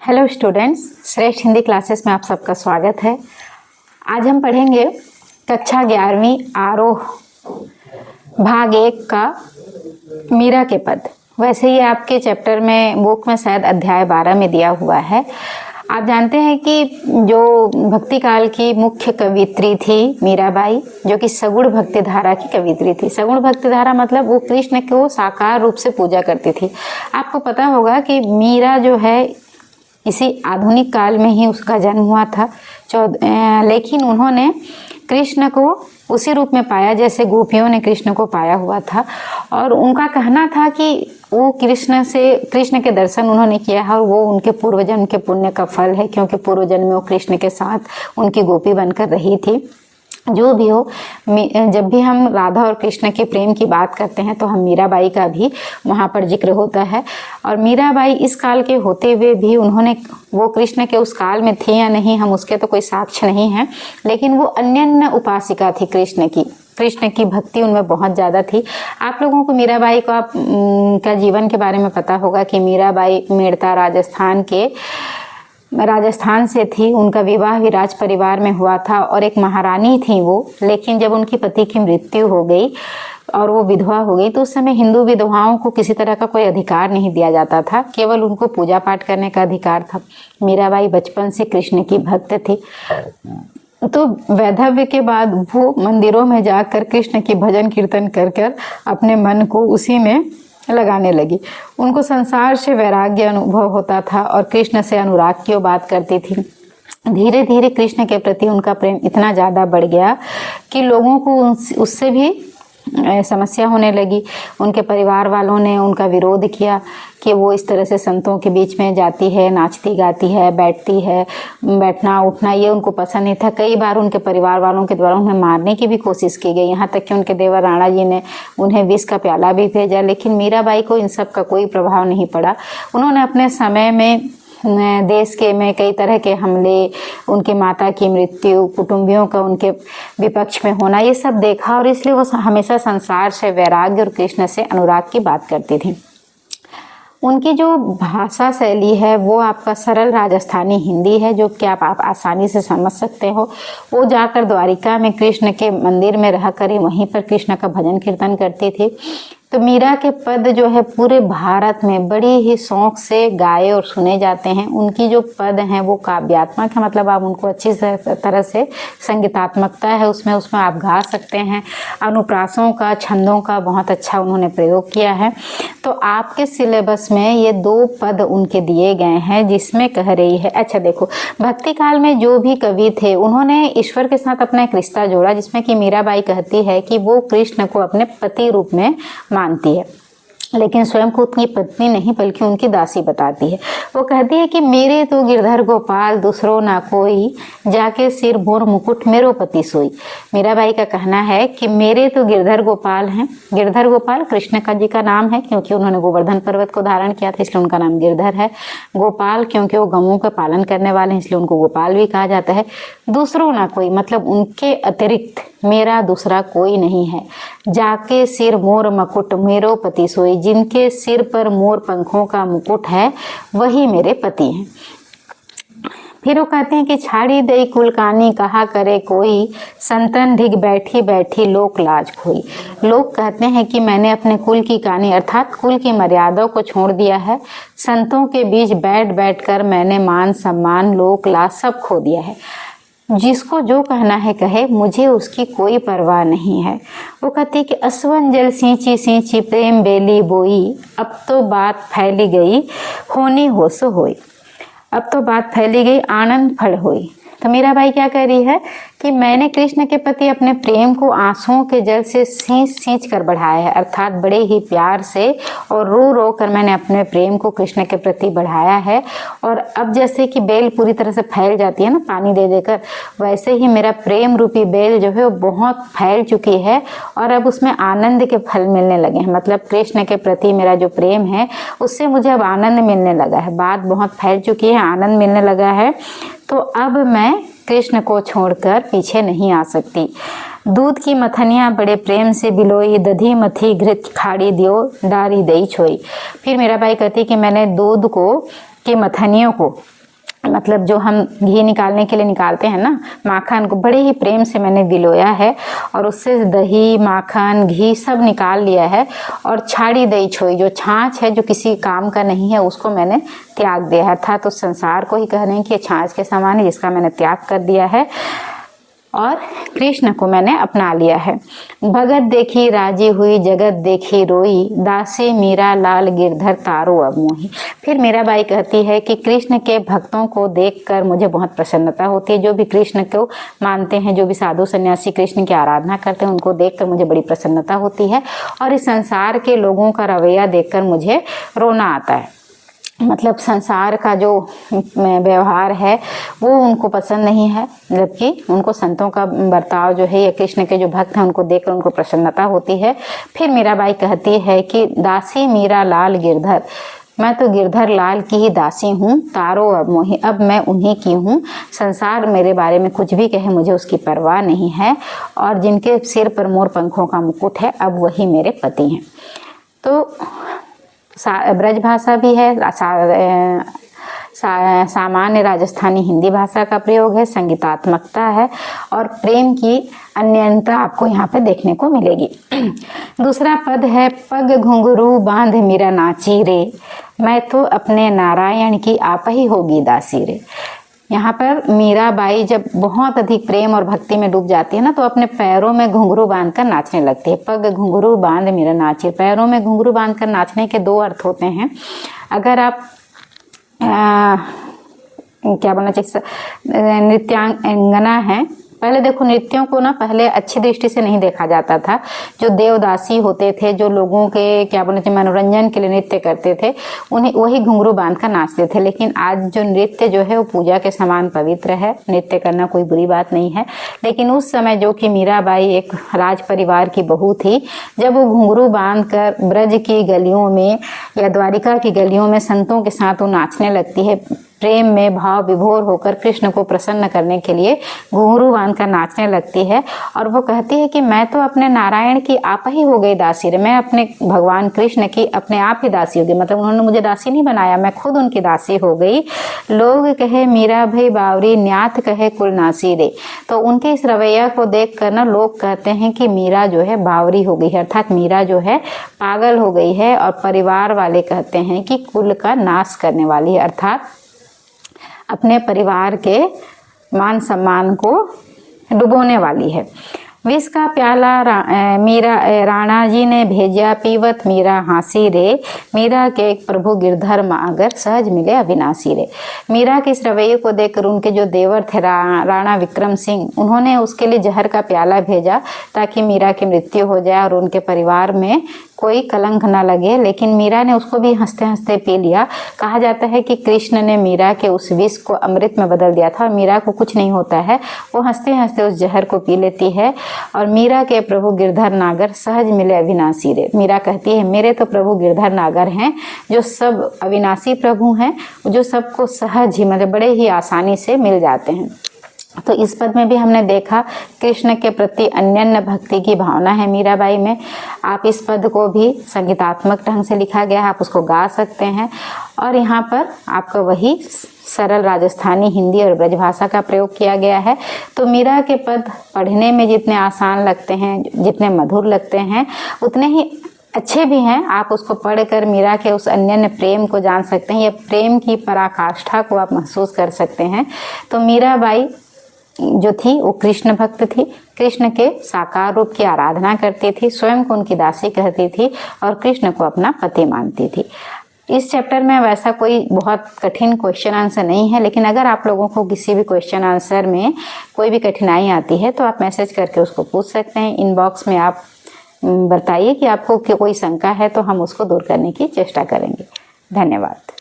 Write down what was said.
Hello students, श्रेष्ठ Hindi classes में आप सबका स्वागत है। आज हम पढ़ेंगे कक्षा 11वीं आरोह भाग 1 का मीरा के पद। वैसे ही आपके चैप्टर में बुक में शायद अध्याय 12 में दिया हुआ है। आप जानते हैं कि जो भक्ति काल की मुख्य कवित्री थी मीराबाई, जो कि सगुण भक्ति धारा की कवित्री थी। सगुण भक्ति धारा मतलब वो कृष्ण को साकार रूप से पूजा करती थी। आपको पता होगा कि मीरा जो है इसी आधुनिक काल में ही उसका जन्म हुआ था, लेकिन उन्होंने कृष्ण को उसी रूप में पाया जैसे गोपियों ने कृष्ण को पाया हुआ था। और उनका कहना था कि वो कृष्ण के दर्शन उन्होंने किया है और वो उनके पूर्वजन्म के पुण्य का फल है, क्योंकि पूर्वजन्म में वो कृष्ण के साथ उनकी गोपी बनकर रही थी। जो भी हो, जब भी हम राधा और कृष्ण के प्रेम की बात करते हैं तो हम मीराबाई का भी वहाँ पर जिक्र होता है। और मीराबाई इस काल के होते हुए भी वो कृष्ण के उस काल में थी या नहीं, हम उसके तो कोई साक्ष्य नहीं है, लेकिन वो अन्य उपासिका थी कृष्ण की भक्ति उनमें बहुत ज़्यादा थी। आप लोगों को मीराबाई का जीवन के बारे में पता होगा कि मीराबाई मेड़ता राजस्थान से थी। उनका विवाह भी राज परिवार में हुआ था और एक महारानी थी वो। लेकिन जब उनकी पति की मृत्यु हो गई और वो विधवा हो गई तो उस समय हिंदू विधवाओं को किसी तरह का कोई अधिकार नहीं दिया जाता था, केवल उनको पूजा पाठ करने का अधिकार था। मीराबाई बचपन से कृष्ण की भक्त थी, तो वैधव्य के बाद वो मंदिरों में जाकर कृष्ण की भजन कीर्तन कर अपने मन को उसी में लगाने लगी। उनको संसार से वैराग्य अनुभव होता था और कृष्ण से अनुराग की वो बात करती थी। धीरे धीरे कृष्ण के प्रति उनका प्रेम इतना ज़्यादा बढ़ गया कि लोगों को उससे भी समस्या होने लगी। उनके परिवार वालों ने उनका विरोध किया कि वो इस तरह से संतों के बीच में जाती है, नाचती गाती है, बैठती है, बैठना उठना ये उनको पसंद नहीं था। कई बार उनके परिवार वालों के द्वारा उन्हें मारने की भी कोशिश की गई, यहाँ तक कि उनके देवर राणा जी ने उन्हें विष का प्याला भी भेजा। लेकिन मीराबाई को इन सब का कोई प्रभाव नहीं पड़ा। उन्होंने अपने समय में देश में कई तरह के हमले, उनकी माता की मृत्यु, कुटुंबियों का उनके विपक्ष में होना, ये सब देखा और इसलिए वो हमेशा संसार से वैराग्य और कृष्ण से अनुराग की बात करती थी। उनकी जो भाषा शैली है वो आपका सरल राजस्थानी हिंदी है, जो कि आप आसानी से समझ सकते हो। वो जाकर द्वारिका में कृष्ण के मंदिर में रहकर ही वहीं पर कृष्ण का भजन कीर्तन करती थी। तो मीरा के पद जो है पूरे भारत में बड़ी ही शौक से गाए और सुने जाते हैं। उनकी जो पद हैं वो काव्यात्मक है, मतलब आप उनको अच्छी तरह से संगीतात्मकता है उसमें आप गा सकते हैं। अनुप्रासों का, छंदों का बहुत अच्छा उन्होंने प्रयोग किया है। तो आपके सिलेबस में ये 2 पद उनके दिए गए हैं जिसमें कह रही है। अच्छा देखो, भक्ति काल में जो भी कवि थे उन्होंने ईश्वर के साथ अपना एक रिश्ता जोड़ा, जिसमें कि मीराबाई कहती है कि वो कृष्ण को अपने पति रूप में मानती है, लेकिन स्वयं को उनकी पत्नी नहीं बल्कि उनकी दासी बताती है। वो कहती है कि मेरे तो गिरधर गोपाल दूसरो ना कोई, जाके सिर मोर मुकुट मेरो पति सोई। मीराबाई का कहना है कि मेरे तो गिरधर गोपाल हैं। गिरधर गोपाल कृष्ण का जी का नाम है, क्योंकि उन्होंने गोवर्धन पर्वत को धारण किया था इसलिए उनका नाम गिरधर है। गोपाल क्योंकि वो गौओं का पालन करने वाले हैं इसलिए उनको गोपाल भी कहा जाता है। दूसरो ना कोई मतलब उनके अतिरिक्त मेरा दूसरा कोई नहीं है। जाके सिर मोर मुकुट मेरो पति सोई, जिनके सिर पर मोर पंखों का मुकुट है वही मेरे पति हैं। फिर वो कहते हैं कि छाड़ी दई कुलकानी कहा करे कोई, संतन ढिग बैठी बैठी लोक लाज खोई। लोग कहते हैं कि मैंने अपने कुल की कहानी अर्थात कुल की मर्यादाओं को छोड़ दिया है। संतों के बीच बैठ बैठ कर मैंने मान सम्मान लोक लाज सब खो दिया है। जिसको जो कहना है कहे, मुझे उसकी कोई परवाह नहीं है। वो कहती कि असवन जल सींची सींची प्रेम बेली बोई, अब तो बात फैली गई होनी हो सो होई। अब तो बात फैली गई आनंद फल होई। तो मीराबाई क्या कह रही है कि मैंने कृष्ण के प्रति अपने प्रेम को आंसुओं के जल से सींच कर बढ़ाया है, अर्थात बड़े ही प्यार से और रो रो कर मैंने अपने प्रेम को कृष्ण के प्रति बढ़ाया है। और अब जैसे कि बेल पूरी तरह से फैल जाती है ना पानी दे देकर, वैसे ही मेरा प्रेम रूपी बेल जो है वो बहुत फैल चुकी है और अब उसमें आनंद के फल मिलने लगे हैं। मतलब कृष्ण के प्रति मेरा जो प्रेम है उससे मुझे अब आनंद मिलने लगा है। बात बहुत फैल चुकी है, आनंद मिलने लगा है, तो अब मैं कृष्ण को छोड़कर पीछे नहीं आ सकती। दूध की मथनियाँ बड़े प्रेम से बिलोई, दधी मथी घृत खाड़ी दियो डारी दई छोई। फिर मीराबाई कहती कि मैंने दूध को उसकी मथनियों को, मतलब जो हम घी निकालने के लिए निकालते हैं ना, माखन को बड़े ही प्रेम से मैंने विलोया है और उससे दही, माखन, घी सब निकाल लिया है। और छाड़ी दई छोई, जो छाछ है जो किसी काम का नहीं है, उसको मैंने त्याग दिया है। अर्थात तो संसार को ही कह रहे हैं कि छाछ के समान है जिसका मैंने त्याग कर दिया है और कृष्ण को मैंने अपना लिया है। भगत देखी राजी हुई, जगत देखी रोई, दासी मीरा लाल गिरधर तारो अब मोही। फिर मीराबाई कहती है कि कृष्ण के भक्तों को देखकर मुझे बहुत प्रसन्नता होती है। जो भी कृष्ण को मानते हैं, जो भी साधु सन्यासी कृष्ण की आराधना करते हैं, उनको देखकर मुझे बड़ी प्रसन्नता होती है। और इस संसार के लोगों का रवैया देखकर मुझे रोना आता है। मतलब संसार का जो व्यवहार है वो उनको पसंद नहीं है, जबकि उनको संतों का बर्ताव जो है या कृष्ण के जो भक्त हैं उनको देखकर उनको प्रसन्नता होती है। फिर मीराबाई कहती है कि दासी मीरा लाल गिरधर, मैं तो गिरधर लाल की ही दासी हूँ, तारो अब मोही, अब मैं उन्हीं की हूँ। संसार मेरे बारे में कुछ भी कहे मुझे उसकी परवाह नहीं है, और जिनके सिर पर मोर पंखों का मुकुट है अब वही मेरे पति हैं। तो ब्रज भाषा भी है, सामान्य राजस्थानी हिंदी भाषा का प्रयोग है, संगीतात्मकता है और प्रेम की अन्यता आपको यहाँ पे देखने को मिलेगी। दूसरा पद है, पग घुंघरू बांध मीरा नाची रे, मैं तो अपने नारायण की आप ही होगी दासी रे। यहाँ पर मीराबाई जब बहुत अधिक प्रेम और भक्ति में डूब जाती है ना, तो अपने पैरों में घुंघरू बांधकर नाचने लगती है। पग घुंघरू बांध मीरा नाची, पैरों में घुंघरू बांधकर नाचने के दो अर्थ होते हैं। अगर आप क्या बोलना चाहिए, नृत्यांगना है, पहले देखो नृत्यों को ना पहले अच्छी दृष्टि से नहीं देखा जाता था। जो देवदासी होते थे, जो लोगों के क्या बोलते हैं मनोरंजन के लिए नृत्य करते थे, उन्हें वही घुंघरू बांधकर नाचते थे। लेकिन आज जो नृत्य जो है वो पूजा के समान पवित्र है, नृत्य करना कोई बुरी बात नहीं है। लेकिन उस समय जो कि मीराबाई एक राज परिवार की बहू थी, जब वो घुंघरू बांधकर ब्रज की गलियों में या द्वारिका की गलियों में संतों के साथ वो नाचने लगती है, प्रेम में भाव विभोर होकर कृष्ण को प्रसन्न करने के लिए घुंघरू बांधकर नाचने लगती है। और वो कहती है कि मैं तो अपने नारायण की आप ही हो गई दासी रे, मैं अपने भगवान कृष्ण की अपने आप ही दासी हो गई। मतलब उन्होंने मुझे दासी नहीं बनाया, मैं खुद उनकी दासी हो गई। लोग कहे मीरा भई बावरी, न्यात कहे कुलनासी रे। तो उनके इस रवैया को देख कर ना लोग कहते हैं कि मीरा जो है बावरी हो गई है, अर्थात मीरा जो है पागल हो गई है। और परिवार वाले कहते हैं कि कुल का नाश करने वाली है, अर्थात अपने परिवार के मान सम्मान को डुबोने वाली है। विष का प्याला मीरा राणा जी ने भेजा पीवत मीरा हासी रे, मीरा के प्रभु गिरधर मागर सहज मिले अविनाशी रे। मीरा के इस रवैये को देखकर उनके जो देवर थे राणा विक्रम सिंह, उन्होंने उसके लिए जहर का प्याला भेजा ताकि मीरा की मृत्यु हो जाए और उनके परिवार में कोई कलंक न लगे। लेकिन मीरा ने उसको भी हंसते हंसते पी लिया। कहा जाता है कि कृष्ण ने मीरा के उस विष को अमृत में बदल दिया था और मीरा को कुछ नहीं होता है, वो हंसते हंसते उस जहर को पी लेती है। और मीरा के प्रभु गिरधर नागर सहज मिले अविनाशी रे। मीरा कहती है मेरे तो प्रभु गिरधर नागर हैं, जो सब अविनाशी प्रभु हैं, जो सबको सहज ही मतलब बड़े ही आसानी से मिल जाते हैं। तो इस पद में भी हमने देखा कृष्ण के प्रति अन्यन्य भक्ति की भावना है मीराबाई में। आप इस पद को भी संगीतात्मक ढंग से लिखा गया है, आप उसको गा सकते हैं। और यहाँ पर आपका वही सरल राजस्थानी हिंदी और ब्रजभाषा का प्रयोग किया गया है। तो मीरा के पद पढ़ने में जितने आसान लगते हैं, जितने मधुर लगते हैं, उतने ही अच्छे भी हैं। आप उसको पढ़कर मीरा के उस अन्यन्य प्रेम को जान सकते हैं, या प्रेम की पराकाष्ठा को आप महसूस कर सकते हैं। तो मीराबाई जो थी वो कृष्ण भक्त थी, कृष्ण के साकार रूप की आराधना करती थी, स्वयं को उनकी दासी कहती थी और कृष्ण को अपना पति मानती थी। इस चैप्टर में वैसा कोई बहुत कठिन क्वेश्चन आंसर नहीं है, लेकिन अगर आप लोगों को किसी भी क्वेश्चन आंसर में कोई भी कठिनाई आती है तो आप मैसेज करके उसको पूछ सकते हैं। इनबॉक्स में आप बताइए कि आपको कोई शंका है, तो हम उसको दूर करने की चेष्टा करेंगे। धन्यवाद।